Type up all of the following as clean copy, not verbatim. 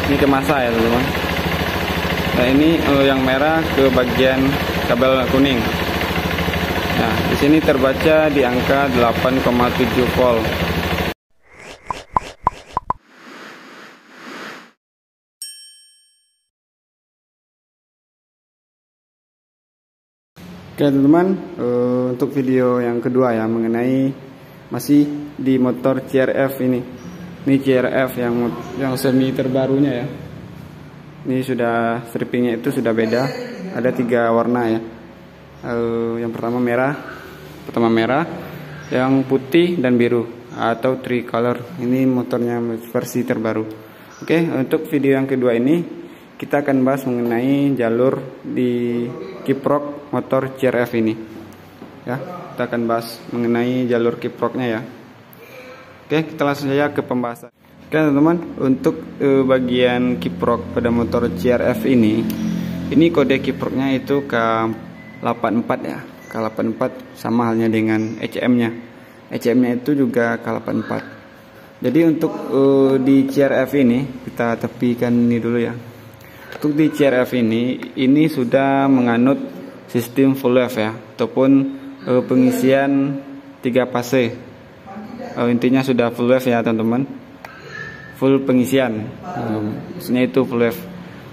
Ini ke masa ya teman-teman. Nah ini yang merah ke bagian kabel kuning. Nah di sini terbaca di angka 8,7 volt. Oke teman-teman, untuk video yang kedua ya, mengenai masih di motor CRF ini. Ini CRF yang semi terbarunya ya. Ini sudah strippingnya itu sudah beda, ada 3 warna ya. Yang pertama merah, yang putih dan biru atau tricolor. Ini motornya versi terbaru. Oke, untuk video yang kedua ini kita akan bahas mengenai jalur di kiprok motor CRF ini. Ya, kita akan bahas mengenai jalur kiproknya ya. Oke, kita langsung saja ke pembahasan. Oke teman-teman, untuk bagian kiprok pada motor CRF ini kode kiproknya itu K84 ya. K84 sama halnya dengan ECM-nya. ECM-nya itu juga K84. Jadi untuk di CRF ini kita tepikan ini dulu ya. Untuk di CRF ini sudah menganut sistem full wave ya, ataupun pengisian 3 fase. Intinya sudah full wave ya teman-teman, full pengisian, maksudnya itu full wave.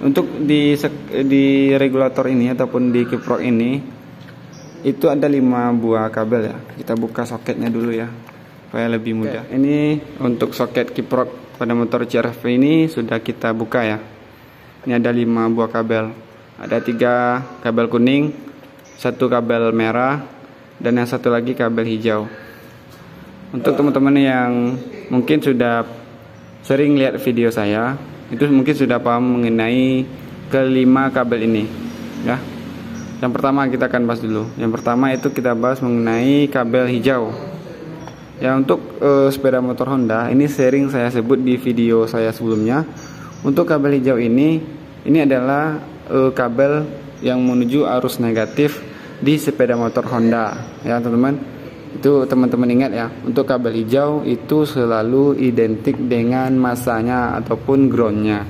Untuk di regulator ini ataupun di kiprok ini itu ada 5 buah kabel ya. Kita buka soketnya dulu ya supaya lebih mudah. Ini untuk soket kiprok pada motor CRF ini sudah kita buka ya. Ini ada 5 buah kabel, ada 3 kabel kuning, 1 kabel merah, dan yang satu lagi kabel hijau. Untuk teman-teman yang mungkin sudah sering lihat video saya, itu mungkin sudah paham mengenai kelima kabel ini ya. Yang pertama kita akan bahas dulu. Yang pertama itu kita bahas mengenai kabel hijau ya. Untuk sepeda motor Honda ini sering saya sebut di video saya sebelumnya. Untuk kabel hijau ini adalah kabel yang menuju arus negatif di sepeda motor Honda ya teman-teman. Itu teman-teman ingat ya, untuk kabel hijau itu selalu identik dengan masanya ataupun groundnya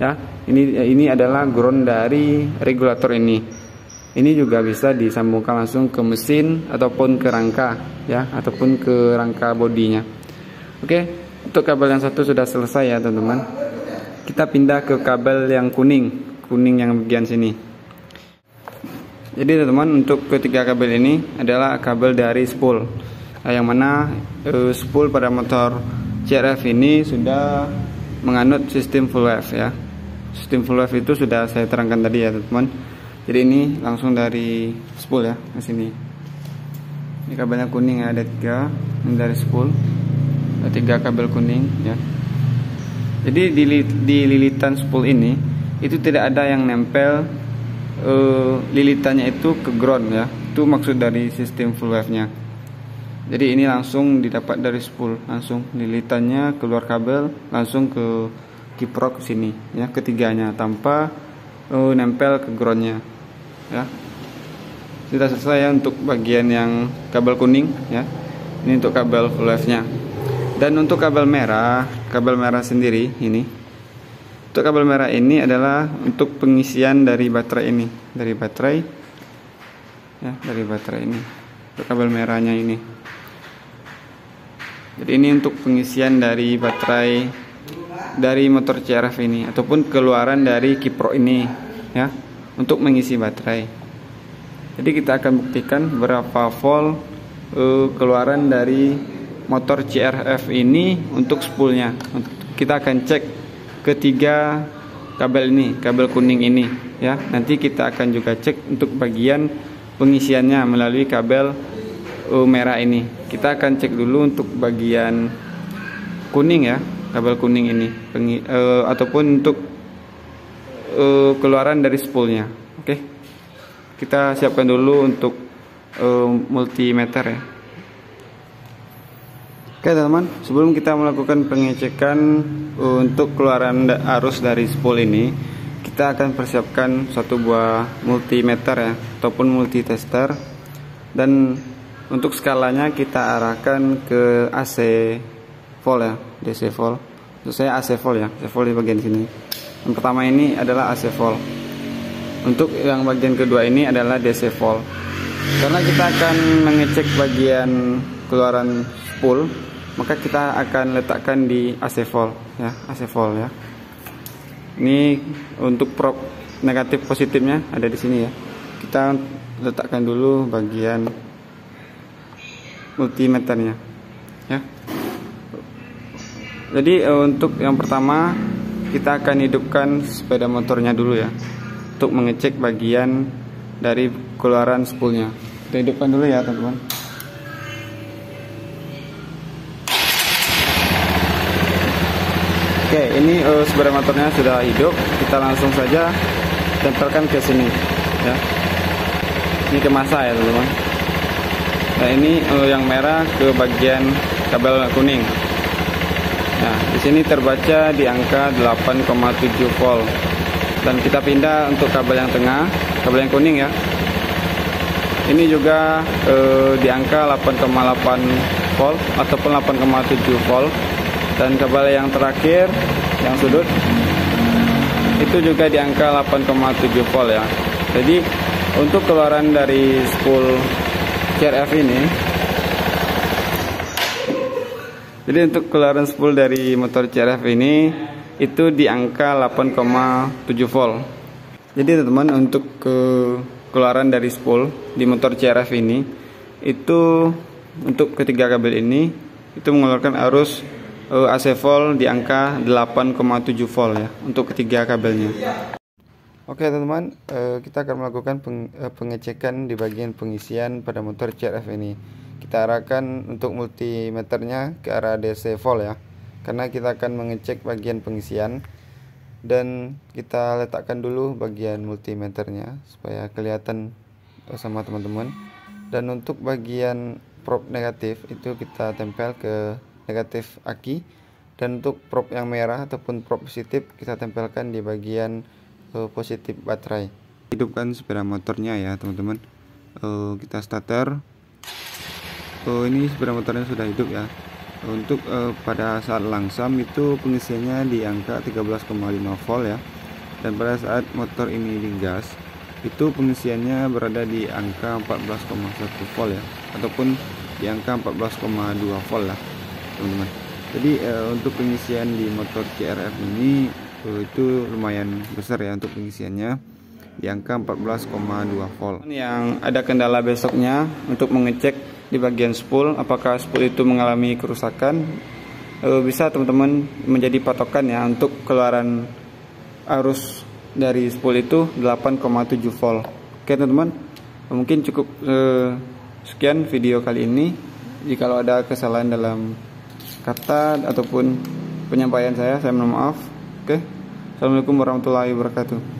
ya. Ini adalah ground dari regulator ini. Ini juga bisa disambungkan langsung ke mesin ataupun ke rangka ya, ataupun ke rangka bodinya. Oke, untuk kabel yang satu sudah selesai ya teman-teman. Kita pindah ke kabel yang kuning yang bagian sini. Jadi teman-teman, untuk ketiga kabel ini adalah kabel dari spool. Yang mana spool pada motor CRF ini sudah menganut sistem full wave ya. Sistem full wave itu sudah saya terangkan tadi ya teman-teman. Jadi ini langsung dari spool ya ke sini. Ini kabelnya kuning ya, ada 3. Ini dari spool, ada 3 kabel kuning ya. Jadi di lilitan spool ini itu tidak ada yang nempel lilitannya itu ke ground ya. Itu maksud dari sistem full wave nya. Jadi ini langsung didapat dari spool, langsung lilitannya keluar kabel langsung ke kiprok sini ya, ketiganya tanpa nempel ke groundnya ya. Sudah selesai ya untuk bagian yang kabel kuning ya. Ini untuk kabel full wave nya. Dan untuk kabel merah sendiri ini. Untuk kabel merah ini adalah untuk pengisian dari baterai ini, dari baterai ya, dari baterai ini. Untuk kabel merahnya ini. Jadi ini untuk pengisian dari baterai dari motor CRF ini ataupun keluaran dari kiprok ini ya, untuk mengisi baterai. Jadi kita akan buktikan berapa volt keluaran dari motor CRF ini untuk spoolnya. Kita akan cek ketiga kabel ini, kabel kuning ini ya. Nanti kita akan juga cek untuk bagian pengisiannya melalui kabel merah ini. Kita akan cek dulu untuk bagian kuning ya, kabel kuning ini ataupun untuk keluaran dari spoolnya. Oke, kita siapkan dulu untuk multimeter ya. Oke teman-teman, sebelum kita melakukan pengecekan untuk keluaran arus dari spool ini, kita akan persiapkan satu buah multimeter ya, ataupun multitester. Dan untuk skalanya kita arahkan ke AC volt ya, DC volt Untuk saya AC volt ya, AC volt di bagian sini. Yang pertama ini adalah AC volt. Untuk yang bagian kedua ini adalah DC volt. Karena kita akan mengecek bagian keluaran spool, maka kita akan letakkan di AC volt ya, AC volt ya. Ini untuk prop negatif positifnya ada di sini ya. Kita letakkan dulu bagian multimeternya ya. Jadi untuk yang pertama kita akan hidupkan sepeda motornya dulu ya, untuk mengecek bagian dari keluaran spoolnya. Kita hidupkan dulu ya teman-teman. Oke, ini sepeda motornya sudah hidup. Kita langsung saja tempelkan ke sini ya. Ini ke massa ya teman-teman. Nah ini yang merah ke bagian kabel kuning. Nah di sini terbaca di angka 8,7 volt. Dan kita pindah untuk kabel yang tengah, kabel yang kuning ya. Ini juga di angka 8,8 volt ataupun 8,7 volt. Dan kabel yang terakhir, yang sudut, itu juga di angka 8,7 volt ya. Jadi untuk keluaran dari spool CRF ini, jadi untuk keluaran spool dari motor CRF ini itu di angka 8,7 volt. Jadi teman-teman, untuk keluaran dari spool di motor CRF ini itu untuk ketiga kabel ini itu mengeluarkan arus AC volt di angka 8,7 volt ya untuk ketiga kabelnya. Oke teman-teman, kita akan melakukan pengecekan di bagian pengisian pada motor CRF ini. Kita arahkan untuk multimeternya ke arah DC volt ya, karena kita akan mengecek bagian pengisian. Dan kita letakkan dulu bagian multimeternya supaya kelihatan sama teman-teman. Dan untuk bagian probe negatif itu kita tempel ke negatif aki, dan untuk probe yang merah ataupun probe positif kita tempelkan di bagian positif baterai. Hidupkan sepeda motornya ya teman-teman. Kita starter. Ini sepeda motornya sudah hidup ya. Untuk pada saat langsam itu pengisiannya di angka 13,5 volt ya. Dan pada saat motor ini digas itu pengisiannya berada di angka 14,1 volt ya, ataupun di angka 14,2 volt lah teman-teman. Jadi untuk pengisian di motor CRF ini itu lumayan besar ya untuk pengisiannya di angka 14,2 volt. Yang ada kendala besoknya untuk mengecek di bagian spool apakah spool itu mengalami kerusakan, bisa teman-teman menjadi patokan ya untuk keluaran arus dari spool itu 8,7 volt. Oke teman-teman, mungkin cukup sekian video kali ini. Jikalau ada kesalahan dalam kata ataupun penyampaian saya mohon maaf. Oke, assalamualaikum warahmatullahi wabarakatuh.